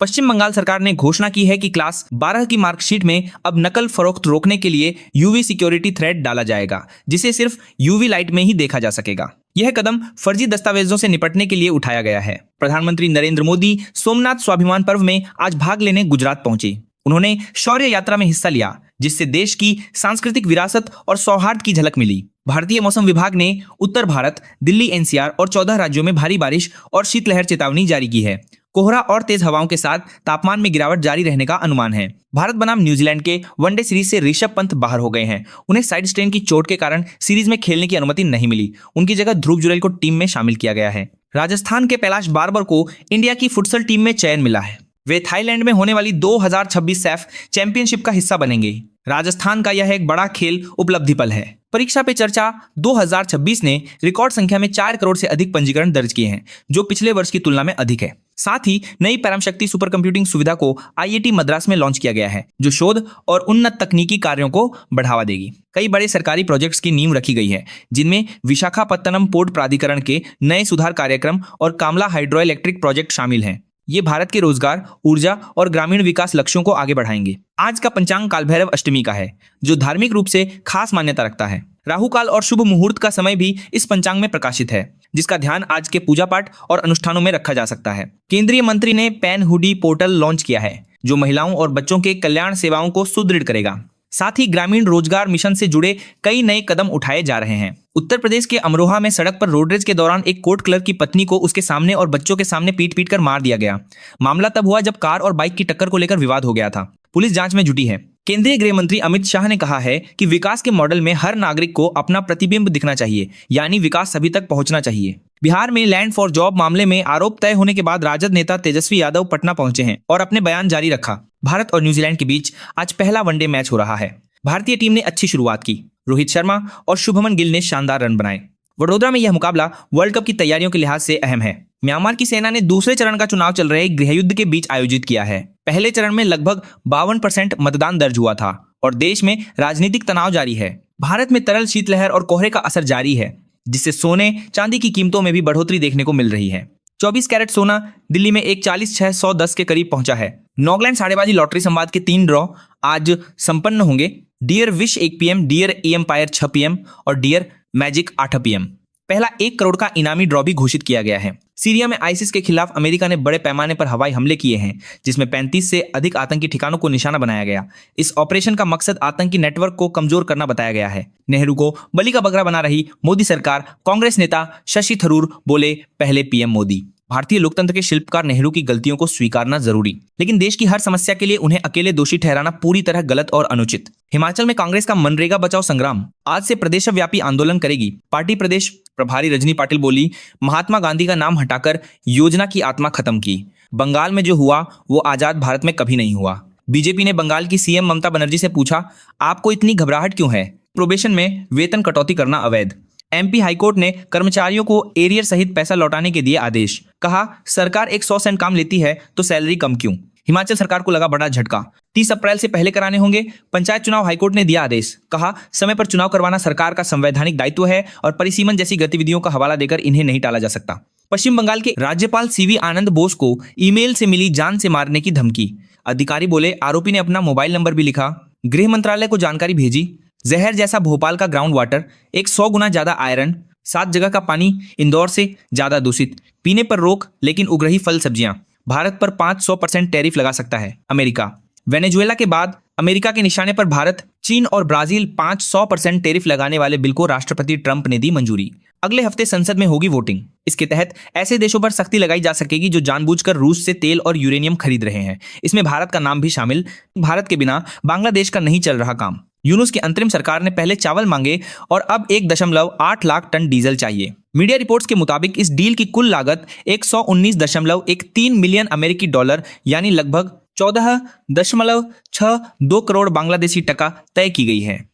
पश्चिम बंगाल सरकार ने घोषणा की है कि क्लास 12 की मार्कशीट में अब नकल फरोख्त रोकने के लिए यूवी सिक्योरिटी थ्रेड डाला जाएगा, जिसे सिर्फ यूवी लाइट में ही देखा जा सकेगा। यह कदम फर्जी दस्तावेजों से निपटने के लिए उठाया गया है। प्रधानमंत्री नरेंद्र मोदी सोमनाथ स्वाभिमान पर्व में आज भाग लेने गुजरात पहुंचे। उन्होंने शौर्य यात्रा में हिस्सा लिया, जिससे देश की सांस्कृतिक विरासत और सौहार्द की झलक मिली। भारतीय मौसम विभाग ने उत्तर भारत, दिल्ली एनसीआर और 14 राज्यों में भारी बारिश और शीतलहर चेतावनी जारी की है। कोहरा और तेज हवाओं के साथ तापमान में गिरावट जारी रहने का अनुमान है। भारत बनाम न्यूजीलैंड के वनडे सीरीज से ऋषभ पंत बाहर हो गए हैं। उन्हें साइड स्ट्रेन की चोट के कारण सीरीज में खेलने की अनुमति नहीं मिली। उनकी जगह ध्रुव जुरैल को टीम में शामिल किया गया है। राजस्थान के कैलाश बारबर को इंडिया की फुटसल टीम में चयन मिला है। वे थाईलैंड में होने वाली 2026 सैफ चैंपियनशिप का हिस्सा बनेंगे। राजस्थान का यह एक बड़ा खेल उपलब्धि पल है। परीक्षा पे चर्चा 2026 ने रिकॉर्ड संख्या में 4 करोड़ से अधिक पंजीकरण दर्ज किए हैं, जो पिछले वर्ष की तुलना में अधिक है। साथ ही नई परम शक्ति सुपर कंप्यूटिंग सुविधा को आईआईटी मद्रास में लॉन्च किया गया है, जो शोध और उन्नत तकनीकी कार्यों को बढ़ावा देगी। कई बड़े सरकारी प्रोजेक्ट्स की नींव रखी गई है, जिनमें विशाखापत्तनम पोर्ट प्राधिकरण के नए सुधार कार्यक्रम और कामला हाइड्रो इलेक्ट्रिक प्रोजेक्ट शामिल हैं। ये भारत के रोजगार, ऊर्जा और ग्रामीण विकास लक्ष्यों को आगे बढ़ाएंगे। आज का पंचांग कालभैरव अष्टमी का है, जो धार्मिक रूप से खास मान्यता रखता है। राहु काल और शुभ मुहूर्त का समय भी इस पंचांग में प्रकाशित है, जिसका ध्यान आज के पूजा पाठ और अनुष्ठानों में रखा जा सकता है। केंद्रीय मंत्री ने पैन हुडी पोर्टल लॉन्च किया है, जो महिलाओं और बच्चों के कल्याण सेवाओं को सुदृढ़ करेगा। साथ ही ग्रामीण रोजगार मिशन से जुड़े कई नए कदम उठाए जा रहे हैं। उत्तर प्रदेश के अमरोहा में सड़क पर रोडरेज के दौरान एक कोर्ट क्लर्क की पत्नी को उसके सामने और बच्चों के सामने पीट कर मार दिया गया। मामला तब हुआ जब कार और बाइक की टक्कर को लेकर विवाद हो गया था। पुलिस जांच में जुटी है। केंद्रीय गृह मंत्री अमित शाह ने कहा है कि विकास के मॉडल में हर नागरिक को अपना प्रतिबिंब दिखना चाहिए, यानी विकास सभी तक पहुंचना चाहिए। बिहार में लैंड फॉर जॉब मामले में आरोप तय होने के बाद राजद नेता तेजस्वी यादव पटना पहुंचे हैं और अपने बयान जारी रखा। भारत और न्यूजीलैंड के बीच आज पहला वनडे मैच हो रहा है। भारतीय टीम ने अच्छी शुरुआत की। रोहित शर्मा और शुभमन गिल ने शानदार रन बनाए। वडोदरा में यह मुकाबला वर्ल्ड कप की तैयारियों के लिहाज से अहम है। म्यांमार की सेना ने दूसरे चरण का चुनाव चल रहे गृहयुद्ध के बीच आयोजित किया है। पहले चरण में लगभग 52% मतदान दर्ज हुआ था और देश में राजनीतिक तनाव जारी है। भारत में तरल शीतलहर और कोहरे का असर जारी है, जिससे सोने चांदी की कीमतों में भी बढ़ोतरी देखने को मिल रही है। 24 कैरेट सोना दिल्ली में 140,610 के करीब पहुंचा है। नॉगलैंड साड़ेबाजी लॉटरी संवाद के 3 ड्रॉ आज संपन्न होंगे। डियर विश 1 PM, डियर ए एम्पायर 6 PM और डियर मैजिक 8 PM। पहला 1 करोड़ का इनामी ड्रॉ भी घोषित किया गया है। सीरिया में आईसिस के खिलाफ अमेरिका ने बड़े पैमाने पर हवाई हमले किए हैं, जिसमें 35 से अधिक आतंकी ठिकानों को निशाना बनाया गया। इस ऑपरेशन का मकसद आतंकी नेटवर्क को कमजोर करना बताया गया है। नेहरू को बलि का बकरा बना रही मोदी सरकार, कांग्रेस नेता शशि थरूर बोले पहले PM मोदी। भारतीय लोकतंत्र के शिल्पकार नेहरू की गलतियों को स्वीकारना जरूरी, लेकिन देश की हर समस्या के लिए उन्हें अकेले दोषी ठहराना पूरी तरह गलत और अनुचित। हिमाचल में कांग्रेस का मनरेगा बचाओ संग्राम आज से प्रदेशव्यापी आंदोलन करेगी। पार्टी प्रदेश प्रभारी रजनी पाटिल बोली, महात्मा गांधी का नाम हटाकर योजना की आत्मा खत्म की। बंगाल में जो हुआ वो आजाद भारत में कभी नहीं हुआ। बीजेपी ने बंगाल की CM ममता बनर्जी से पूछा, आपको इतनी घबराहट क्यों है? प्रोबेशन में वेतन कटौती करना अवैध। MP हाईकोर्ट ने कर्मचारियों को एरियर सहित पैसा लौटाने के दिए आदेश। कहा, सरकार 100 सेंट काम लेती है तो सैलरी कम क्यों? हिमाचल सरकार को लगा बड़ा झटका। 30 अप्रैल से पहले कराने होंगे पंचायत चुनाव। हाईकोर्ट ने दिया आदेश। कहा, समय पर चुनाव करवाना सरकार का संवैधानिक दायित्व है और परिसीमन जैसी गतिविधियों का हवाला देकर इन्हें नहीं टाला जा सकता। पश्चिम बंगाल के राज्यपाल CV आनंद बोस को ईमेल से मिली जान से मारने की धमकी। अधिकारी बोले आरोपी ने अपना मोबाइल नंबर भी लिखा। गृह मंत्रालय को जानकारी भेजी। जहर जैसा भोपाल का ग्राउंड वाटर, 100 गुना ज्यादा आयरन, 7 जगह का पानी इंदौर से ज्यादा दूषित, पीने पर रोक लेकिन उग रही फल सब्जियां। भारत पर 500% टैरिफ लगा सकता है अमेरिका। वेनेजुएला के बाद अमेरिका के निशाने पर भारत, चीन और ब्राजील 500% टैरिफ लगाने वाले बिल को राष्ट्रपति ट्रंप ने दी मंजूरी। अगले हफ्ते संसद में होगी वोटिंग। इसके तहत ऐसे देशों पर सख्ती लगाई जा सकेगी जो जानबूझकर रूस से तेल और यूरेनियम खरीद रहे हैं। इसमें भारत का नाम भी शामिल। भारत के बिना बांग्लादेश का नहीं चल रहा काम। यूनुस की अंतरिम सरकार ने पहले चावल मांगे और अब 1.8 लाख टन डीजल चाहिए। मीडिया रिपोर्ट्स के मुताबिक इस डील की कुल लागत 119.13 मिलियन अमेरिकी डॉलर यानी लगभग 14.62 करोड़ बांग्लादेशी टका तय की गई है।